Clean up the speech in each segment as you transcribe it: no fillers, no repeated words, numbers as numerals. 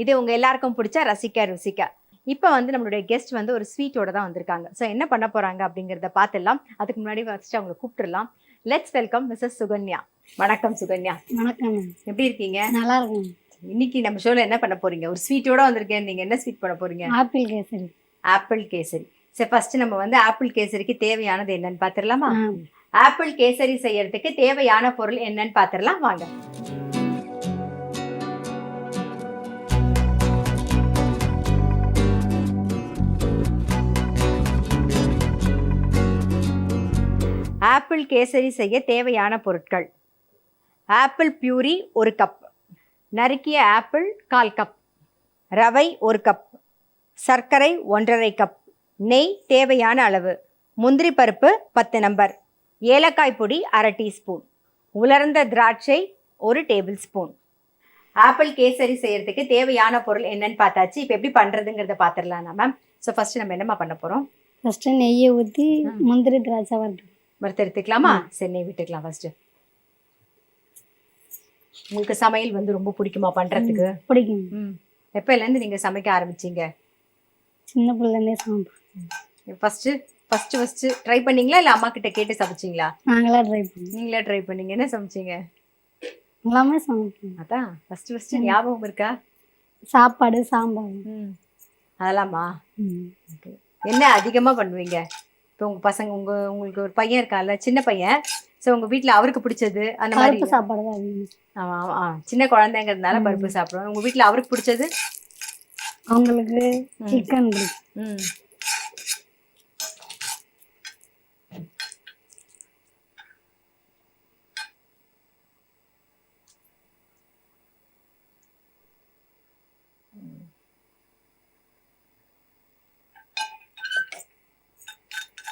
இது உங்க எல்லாருக்கும் பிடிச்ச ரசிக்க ருசிக்க. இப்போ வந்து நம்மளுடைய கெஸ்ட் வந்து ஒரு ஸ்வீட்டோட தான் வந்திருக்காங்க. ஸோ என்ன பண்ண போறாங்க அப்படிங்கிறத பார்த்துடலாம். அதுக்கு முன்னாடி ஃபர்ஸ்ட் அவங்களை கூப்பிட்டுடலாம். Let's welcome Mrs Sukanya. வணக்கம் சுகன்யா. வணக்கம். எப்படி இருக்கீங்க? நல்லா இருக்கும். இன்னைக்கு நம்ம ஷோல என்ன பண்ண போறீங்க? ஒரு ஸ்வீட்டோட வந்திருக்கேன். நீங்க என்ன ஸ்வீட் பண்ண போறீங்க? ஆப்பிள் கேசரி. ஆப்பிள் கேசரி. சரி, ஃபர்ஸ்ட் நம்ம வந்து ஆப்பிள் கேசரிக்கு தேவையானது என்னன்னு பார்த்துடலாமா? ஆப்பிள் கேசரி செய்யறதுக்கு தேவையான பொருள் என்னன்னு பார்த்துடலாம் வாங்க. ஆப்பிள் கேசரி செய்ய தேவையான பொருட்கள்: ஆப்பிள் பியூரி 1 கப், நறுக்கிய ஆப்பிள் 1/4 கப், ரவை 1 கப், சர்க்கரை 1½ கப், நெய் தேவையான அளவு, முந்திரி பருப்பு 10 நம்பர், ஏலக்காய் பொடி 1/2 டீஸ்பூன், உலர்ந்த திராட்சை 1 டேபிள் ஸ்பூன். ஆப்பிள் கேசரி செய்யறதுக்கு தேவையான பொருள் என்னன்னு பார்த்தாச்சு. இப்போ எப்படி பண்ணுறதுங்கிறத பார்த்துடலாம் மேம். ஸோ ஃபர்ஸ்ட் நம்ம என்னம்மா பண்ண போகிறோம்? ஃபர்ஸ்ட்டு நெய்யை ஊற்றி முந்திரி திராட்சை வறுத்து எடுத்துக்கலாமா? சரி, நெய் விட்டுக்கலாம் ஃபர்ஸ்ட். உங்களுக்கு சமையல் வந்து ரொம்ப பிடிக்குமா பண்றதுக்கு? பிடிக்கும். எப்போலேருந்து நீங்க சமைக்க ஆரம்பிச்சீங்க? சின்ன பிள்ளைலேருந்தே சமைப்போம். ஃபர்ஸ்ட் ட்ரை பண்ணீங்களா இல்லை அம்மா கிட்ட கேட்டு சமைச்சிங்களா? நீங்களே ட்ரை பண்ணீங்க. என்ன சமைச்சிங்க? எல்லாமே சமைப்போம். அதான் ஃபர்ஸ்ட் ஞாபகம் இருக்கா? சாப்பாடு, சாம்பார். அதெல்லாமா? என்ன அதிகமாக பண்ணுவீங்க? இப்போ உங்கள் பசங்க உங்களுக்கு ஒரு பையன் இருக்கான்ல, சின்ன பையன். ஸோ உங்கள் வீட்டில் அவருக்கு பிடிச்சது அந்த மாதிரி சாப்பாடு தான். ஆமாம், சின்ன குழந்தைங்கிறதுனால பருப்பு சாப்பிடுவோம். உங்கள் வீட்டில் அவருக்கு பிடிச்சது? அவங்களுக்கு சிக்கன்.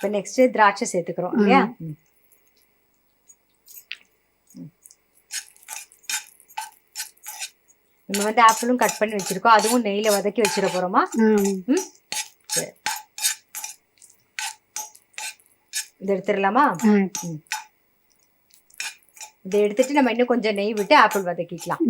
இப்போ நெக்ஸ்ட் திராட்சை சேர்த்துக்கிறோம் இல்லையா? நம்ம வந்து ஆப்பிளும் கட் பண்ணி வச்சிருக்கோம், அதுவும் நெய்ல வதக்கி வச்சிட போறோமா? சரி, இதை எடுத்துடலாமா? இதை எடுத்துட்டு நம்ம இன்னும் கொஞ்சம் நெய் விட்டு ஆப்பிள் வதக்கிக்கலாம்.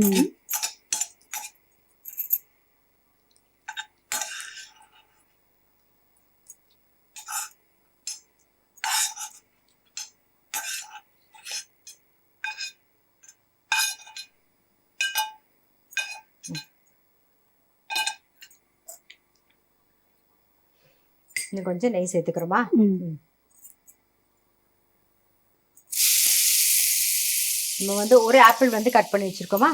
இன்னும் கொஞ்சம் நெய் சேர்த்துக்கிறோமா? நம்ம வந்து ஒரு ஆப்பிள் வந்து கட் பண்ணி வச்சிருக்கோமா?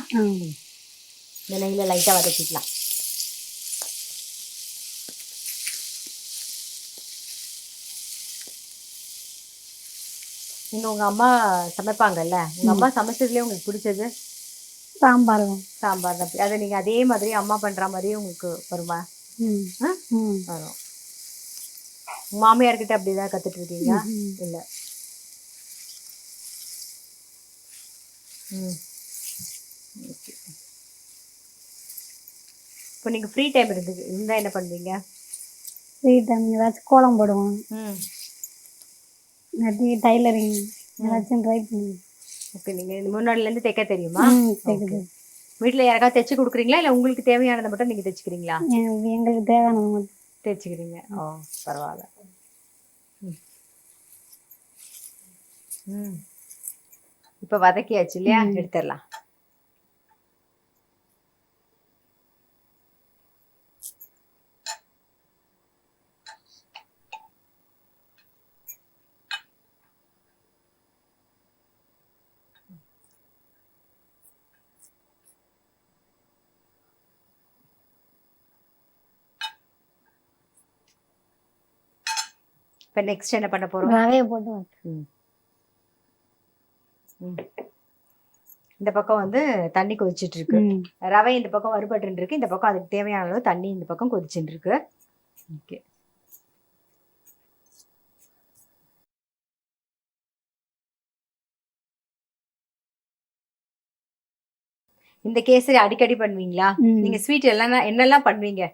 இந்த நெய்ல லைட்டா வதக்கிக்கலாம். நீங்க உங்க அம்மா சமைப்பாங்கல்ல, உங்க அம்மா சமைச்சதுலயே உங்களுக்கு பிடிச்சது? சாம்பார் தான். அதை நீங்க அதே மாதிரி அம்மா பண்ற மாதிரியே உங்களுக்கு வருமா? வரும். மாமியார்கிட்ட அப்படிதான் கத்துட்டு இருக்கீங்க? இல்ல. இப்போ நீங்க ஃப்ரீ டைம் இருந்தா என்ன பண்ணுவீங்க? ஃப்ரீ டைம் ஏதாச்சும் கோலம் போடுவோம், டைலரிங் ஏதாச்சும் ட்ரை பண்ணுவோம். ஓகே, நீங்க முன்னாடிலேருந்து தைக்க தெரியுமா? வீட்டில் யாராவது தைச்சு கொடுக்குறீங்களா இல்லை உங்களுக்கு தேவையானதை மட்டும் நீங்கள் தைச்சிக்கிறீங்களா? எங்களுக்கு தேவையானதை மட்டும் தைச்சிக்கிறீங்க. ஓ, பரவாயில்ல. இப்போ வதக்கியாச்சு இல்லையா? எடுத்துடலாம். இப்போ நெக்ஸ்ட் என்ன பண்ண போறோம்? ரவையை போட்டு இந்த பக்கம் வந்து தண்ணி கொதிச்சுட்டு இருக்கு. ரவை இந்த பக்கம் வறுபட்டு இருக்கு, இந்த பக்கம் அதுக்கு தேவையான அளவு தண்ணி இந்த பக்கம் கொதிச்சுட்டு இருக்கு. ஓகே, இந்த கேசரி அடிக்கடி பண்ணுவீங்களா? நீங்க ஸ்வீட் என்னெல்லாம் பண்ணுவீங்க?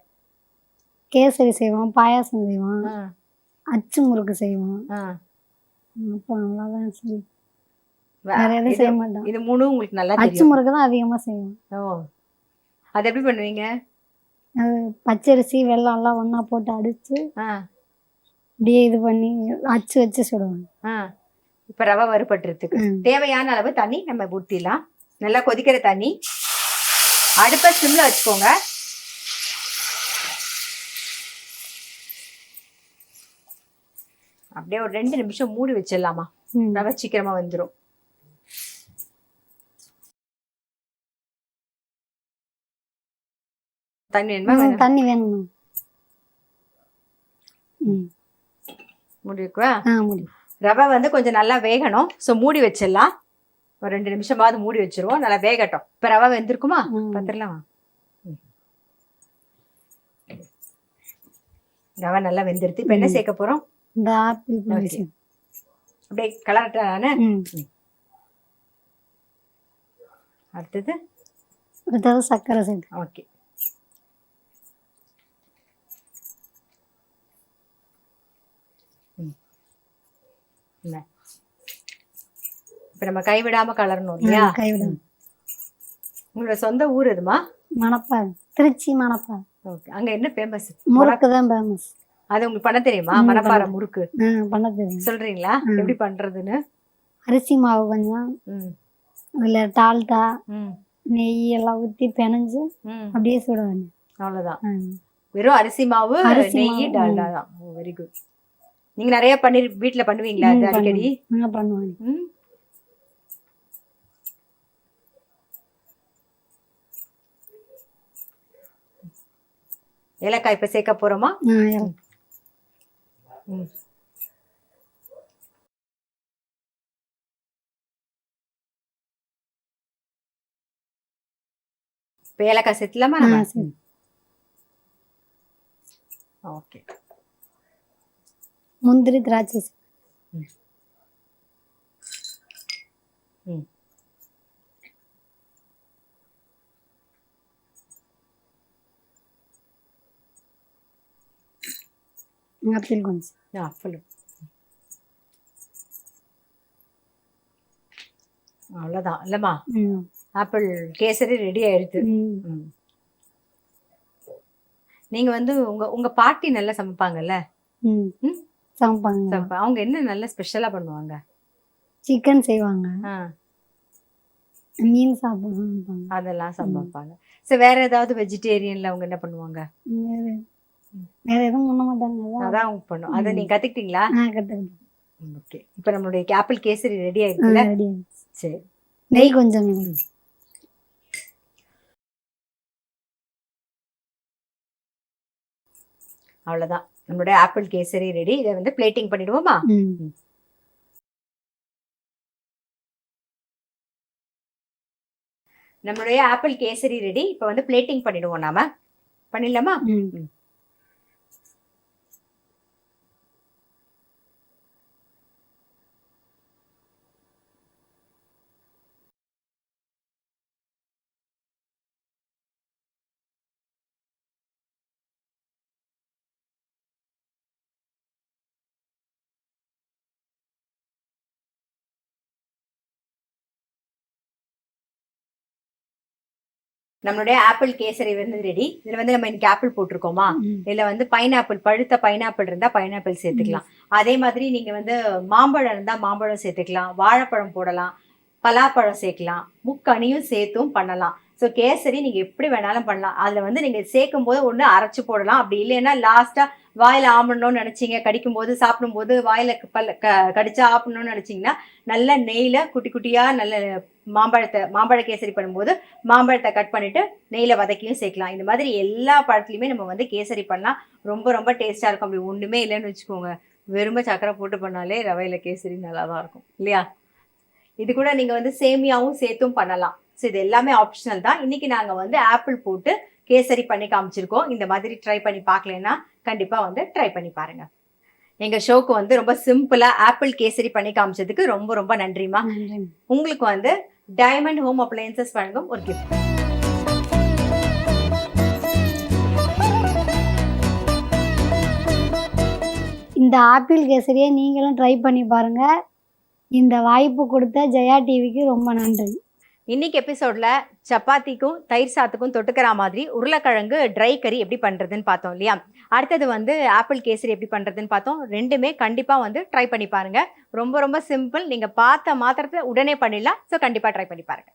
கேசரி செய்வோம், பாயாசம் செய்வோம், அச்சு முறுக்கு செய்வோம். அப்புறம் அவ்வளோதான் சரி, வேற எதுவும் செய்ய மாட்டோம். இது மூணும் உங்களுக்கு நல்லா தெரியும். அச்சு முறுக்கு தான் அதிகமாக செய்வோம். ஓ, அது எப்படி பண்ணுவீங்க? அது பச்சரிசி வெல்லம் எல்லாம் ஒன்றா போட்டு அடித்து ஆ அப்படியே இது பண்ணி அச்சு வச்சு சுடுவாங்க. ஆ இப்போ ரவை வறுபட்டுறதுக்கு தேவையான அளவு தண்ணி நம்ம ஊற்றிடலாம். நல்லா கொதிக்கிற தண்ணி. அடுப்பை சிம்ல வச்சுக்கோங்க. அப்படியே ஒரு 2 நிமிஷம் மூடி வச்சிடலாமா, ரவை சீக்கிரமா வந்துடும். தண்ணி வேணுமா? தண்ணி வேணுமா? மூடி வைக்கவா? மூடி. ரவை வந்து கொஞ்சம் நல்லா வேகணும். ஸோ மூடி வச்சிடலாம். ஒரு 2 நிமிஷமாவது மூடி வச்சிருவோம், நல்லா வேகட்டும். இப்போ ரவை வெந்திருக்குமா பார்த்துடலாம். ரவை நல்லா வெந்துருது. இப்போ என்ன சேர்க்க போறோம்? இந்த ஆப்பிள் அப்படியே கலரட்டான. அடுத்தது சர்க்கரை சேர்த்து. ஓகே. இப்ப நம்ம கைவிடாம கலரணும் இல்லையா? கைவிடாம. உங்களோட சொந்த ஊர் எதுமா? மணப்பாறை, திருச்சி மணப்பாறை. ஓகே. அங்க என்ன ஃபேமஸ்? முறுக்கு தான் ஃபேமஸ். அது உங்களுக்கு பண்ண தெரியுமா? மணப்பாறை முறுக்கு பண்ண தெரியும். சொல்றீங்களா எப்படி பண்றதுன்னு? அரிசி மாவு கொஞ்சம், அதுல டால்டா நெய் எல்லாம் ஊற்றி பிணைஞ்சு அப்படியே சுடுவாங்க. அவ்வளவுதான். வெறும் அரிசி மாவு, நெய், டால்டா தான். Very good. நீங்க நிறைய வீட்டுல பண்ணுவீங்களா அடிக்கடி? பண்ணுவாங்க. ஏலக்காய் இப்ப சேர்க்க போறோமா? இப்ப ஏலக்காய் சேர்த்துலாமா? ஓகே. முந்திரி, திராட்சை ஆப்பிள் கொஞ்சம். ஆப்பிள். அவ்வளவுதான் இல்லம்மா? ஆப்பிள் கேசரி ரெடி ஆயிடுது. நீங்க வந்து உங்க பாட்டி நல்லா சமைப்பாங்கல்ல? சமைப்பாங்க. அவங்க என்ன நல்ல ஸ்பெஷலா பண்ணுவாங்க? சிக்கன் செய்வாங்க, மீன் சாப்பிடுவாங்க, அதெல்லாம் சமைப்பாங்க. சரி, வேற ஏதாவது வெஜிடேரியன்ல அவங்க என்ன பண்ணுவாங்க? வேற எதுவும் பண்ண மாட்டாங்க. அதான் அவங்க பண்ணும். அதை நீங்க கத்துக்கிட்டீங்களா? கத்துக்கிட்டேன். ஓகே. இப்ப நம்மளுடைய ஆப்பிள் கேசரி ரெடி ஆயிடுச்சுல? சரி, நெய் கொஞ்சம். அவ்வளவுதான், நம்மளுடைய ஆப்பிள் கேசரி ரெடி. இதை வந்து பிளேட்டிங் பண்ணிடுவோமா? நம்மளுடைய ஆப்பிள் கேசரி ரெடி. இப்ப வந்து பிளேட்டிங் பண்ணிடுவோம். நாம பண்ணிடலாமா? நம்மளுடைய ஆப்பிள் கேசரி வந்து ரெடி. இதுல வந்து நம்ம இன்னைக்கு ஆப்பிள் போட்டிருக்கோமா, இதுல வந்து பைனாப்பிள், பழுத்த பைனாப்பிள் இருந்தா பைனாப்பிள் சேர்த்துக்கலாம். அதே மாதிரி நீங்க வந்து மாம்பழம் இருந்தா மாம்பழம் சேர்த்துக்கலாம், வாழைப்பழம் போடலாம், பலாப்பழம் சேர்க்கலாம், முக்கனியும் சேர்த்தும் பண்ணலாம். ஸோ கேசரி நீங்க எப்படி வேணாலும் பண்ணலாம். அதுல வந்து நீங்க சேர்க்கும் போது ஒண்ணு அரைச்சு போடலாம், அப்படி இல்லைன்னா லாஸ்டா வாயில ஆமணும்னு நினைச்சீங்க, கடிக்கும் போது சாப்பிடும் போது வாயில கடிச்சா ஆப்பணும்னு நினைச்சீங்கன்னா நல்ல நெய்ல குட்டி குட்டியா நல்ல மாம்பழ கேசரி பண்ணும்போது மாம்பழத்தை கட் பண்ணிட்டு நெய்ல வதக்கியும் சேர்க்கலாம். இந்த மாதிரி எல்லா பழத்துலையுமே நம்ம வந்து கேசரி பண்ணலாம். ரொம்ப ரொம்ப டேஸ்டா இருக்கும். அப்படி ஒண்ணுமே இல்லைன்னு வச்சுக்கோங்க, வெறுமை சக்கரை போட்டு பண்ணாலே ரவையில கேசரி நல்லா தான் இருக்கும் இல்லையா? இது கூட நீங்க வந்து சேமியாவும் சேர்த்தும் பண்ணலாம். ஸோ இது எல்லாமே ஆப்ஷனல் தான். இன்னைக்கு நாங்க வந்து ஆப்பிள் போட்டு கேசரி பண்ணி காமிச்சிருக்கோம். இந்த மாதிரி ட்ரை பண்ணி பார்க்கலன்னா கண்டிப்பா வந்து ட்ரை பண்ணி பாருங்க. எங்க ஷோக்கு வந்து ரொம்ப சிம்பிளா ஆப்பிள் கேசரி பண்ணி காமிச்சதுக்கு ரொம்ப ரொம்ப நன்றிமா. உங்களுக்கு வந்து டைமண்ட் ஹோம் அப்ளையன்சஸ் வழங்கும் ஒரு கிஃப்ட். இந்த ஆப்பிள் கேசரியை நீங்களும் ட்ரை பண்ணி பாருங்க. இந்த வாய்ப்பு கொடுத்த ஜெயா டிவிக்கு ரொம்ப நன்றி. இன்னைக்கு எபிசோட்ல சப்பாத்திக்கும் தயிர் சாத்துக்கும் தொட்டுக்கிற மாதிரி உருளைக்கிழங்கு ட்ரை கறி எப்படி பண்றதுன்னு பார்த்தோம் இல்லையா? அடுத்தது வந்து ஆப்பிள் கேசரி எப்படி பண்றதுன்னு பார்த்தோம். ரெண்டுமே கண்டிப்பா வந்து ட்ரை பண்ணி பாருங்க. ரொம்ப ரொம்ப சிம்பிள். நீங்க பார்த்த மாத்திரத்துல உடனே பண்ணிடலாம். ஸோ கண்டிப்பா ட்ரை பண்ணி பாருங்க.